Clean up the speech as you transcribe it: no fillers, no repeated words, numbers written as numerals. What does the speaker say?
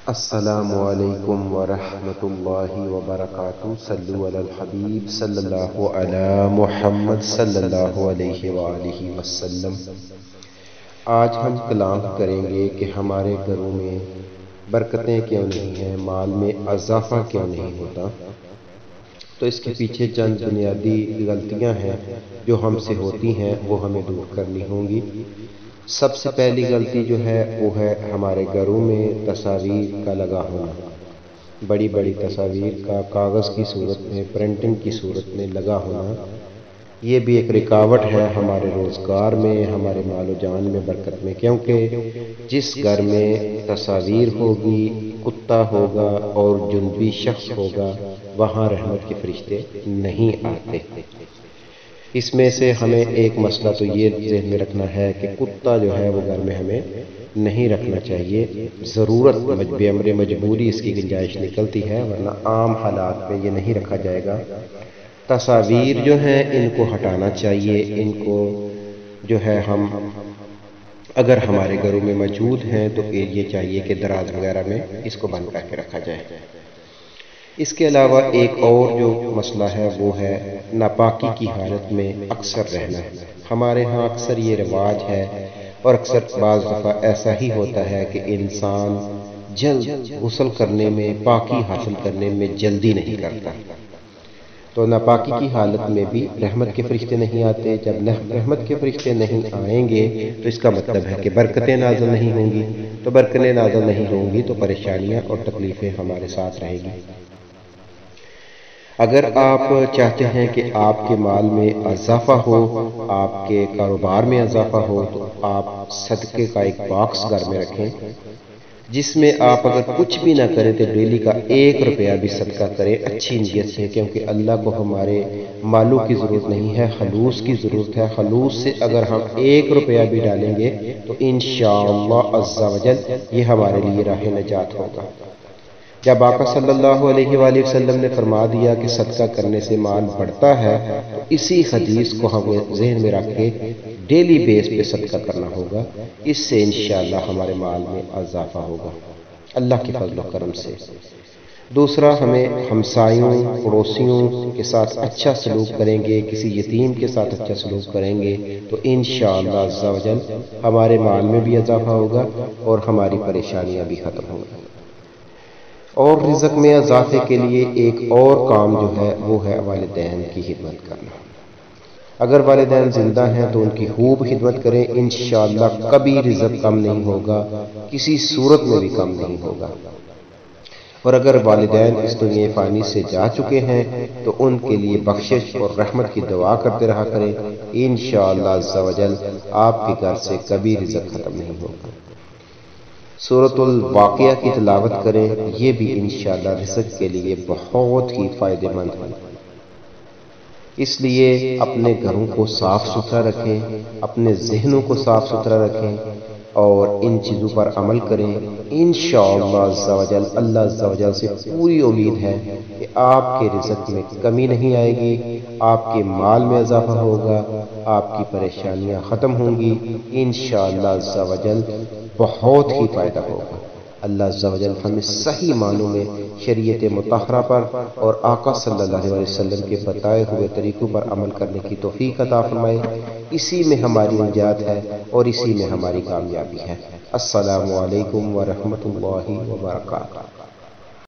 السلام علیکم ورحمۃ اللہ وبرکاتہ۔ صلو علی الحبیب صلی اللہ علی محمد صلی اللہ علیہ وآلہ وسلم۔ آج ہم کلام کریں گے کہ ہمارے گھروں میں برکتیں کیوں نہیں ہیں، مال میں اضافہ کیوں نہیں ہوتا۔ تو اس کے پیچھے چند بنیادی غلطیاں ہیں جو ہم سے ہوتی ہیں، وہ ہمیں دور کرنی ہوں گی۔ سب سے پہلی غلطی جو ہے وہ ہے ہمارے گھروں میں تصاویر کا لگا ہونا۔ بڑی بڑی تصاویر کا کاغذ کی صورت میں، پرنٹنگ کی صورت میں لگا ہونا، یہ بھی ایک رکاوٹ ہے ہمارے روزگار میں، ہمارے مال و جان میں، برکت میں، کیونکہ جس گھر میں تصاویر ہوگی، کتا ہوگا اور جنبی شخص ہوگا، وہاں رحمت کے فرشتے نہیں آتے۔ اس میں سے ہمیں ایک مسئلہ تو یہ ذہن میں رکھنا ہے کہ کتا جو ہے وہ گھر میں ہمیں نہیں رکھنا چاہیے۔ ضرورت بامر مجبوری اس کی گنجائش نکلتی ہے، ورنہ عام حالات میں یہ نہیں رکھا جائے گا۔ تصاویر جو ہیں ان کو ہٹانا چاہیے، ان کو جو ہے ہم اگر ہمارے گھروں میں موجود ہیں تو یہ چاہیے کہ دراز وغیرہ میں اس کو بند کر کے رکھا جائے۔ اس کے علاوہ ایک اور جو مسئلہ ہے وہ ہے ناپاکی کی حالت میں اکثر رہنا۔ ہمارے ہاں اکثر یہ رواج ہے اور اکثر بعض دفعہ ایسا ہی ہوتا ہے کہ انسان جلد غسل کرنے میں، پاکی حاصل کرنے میں جلدی نہیں کرتا، تو ناپاکی کی حالت میں بھی رحمت کے فرشتے نہیں آتے۔ جب رحمت کے فرشتے نہیں آئیں گے تو اس کا مطلب ہے کہ برکتیں نازل نہیں ہوں گی، تو برکتیں نازل نہیں ہوں گی تو پریشانیاں اور تکلیفیں ہمارے ساتھ رہیں گی۔ اگر آپ چاہتے ہیں کہ آپ کے مال میں اضافہ ہو، آپ کے کاروبار میں اضافہ ہو، تو آپ صدقے کا ایک باکس گھر میں رکھیں، جس میں آپ اگر کچھ بھی نہ کریں تو ڈیلی کا 1 روپیہ بھی صدقہ کریں اچھی نیت سے، کیونکہ اللہ کو ہمارے مالوں کی ضرورت نہیں ہے، خلوص کی ضرورت ہے۔ خلوص سے اگر ہم 1 روپیہ بھی ڈالیں گے تو انشاءاللہ عز و جل یہ ہمارے لیے راہ نجات ہوگا۔ جب آقا صلی اللہ علیہ وآلہ وسلم نے فرما دیا کہ صدقہ کرنے سے مال بڑھتا ہے، تو اسی حدیث کو ہم ذہن میں رکھ کے ڈیلی بیس پہ صدقہ کرنا ہوگا، اس سے انشاءاللہ ہمارے مال میں اضافہ ہوگا اللہ کے فضل و کرم سے۔ دوسرا، ہمیں ہمسایوں، پڑوسیوں کے ساتھ اچھا سلوک کریں گے، کسی یتیم کے ساتھ اچھا سلوک کریں گے تو انشاءاللہ عز و جل ہمارے مال میں بھی اضافہ ہوگا اور ہماری پریشانیاں بھی ختم ہوں گی۔ اور رزق میں اضافے کے لیے ایک اور کام جو ہے وہ ہے والدین کی خدمت کرنا۔ اگر والدین زندہ ہیں تو ان کی خوب خدمت کریں، انشاءاللہ کبھی رزق کم نہیں ہوگا، کسی صورت میں بھی کم نہیں ہوگا۔ اور اگر والدین اس دنیا فانی سے جا چکے ہیں تو ان کے لیے بخشش اور رحمت کی دعا کرتے رہا کریں، انشاءاللہ عز و جل آپ کے گھر سے کبھی رزق ختم نہیں ہوگا۔ سورۃ الواقعہ کی تلاوت کریں، یہ بھی انشاءاللہ رزق کے لیے بہت ہی فائدہ مند ہے۔ اس لیے اپنے گھروں کو صاف ستھرا رکھیں، اپنے ذہنوں کو صاف ستھرا رکھیں اور ان چیزوں پر عمل کریں۔ انشاءاللہ عز و جل اللہ عز و جل سے پوری امید ہے کہ آپ کے رزق میں کمی نہیں آئے گی، آپ کے مال میں اضافہ ہوگا، آپ کی پریشانیاں ختم ہوں گی، انشاءاللہ عز و جل بہت ہی فائدہ ہوگا۔ اللہ عز و جل ہمیں صحیح معنوں میں شریعت مطہرہ پر اور آقا صلی اللہ علیہ وسلم کے بتائے ہوئے طریقوں پر عمل کرنے کی توفیق عطا فرمائے۔ اسی میں ہماری نجات ہے اور اسی میں ہماری کامیابی ہے۔ السلام علیکم ورحمۃ اللہ وبرکاتہ۔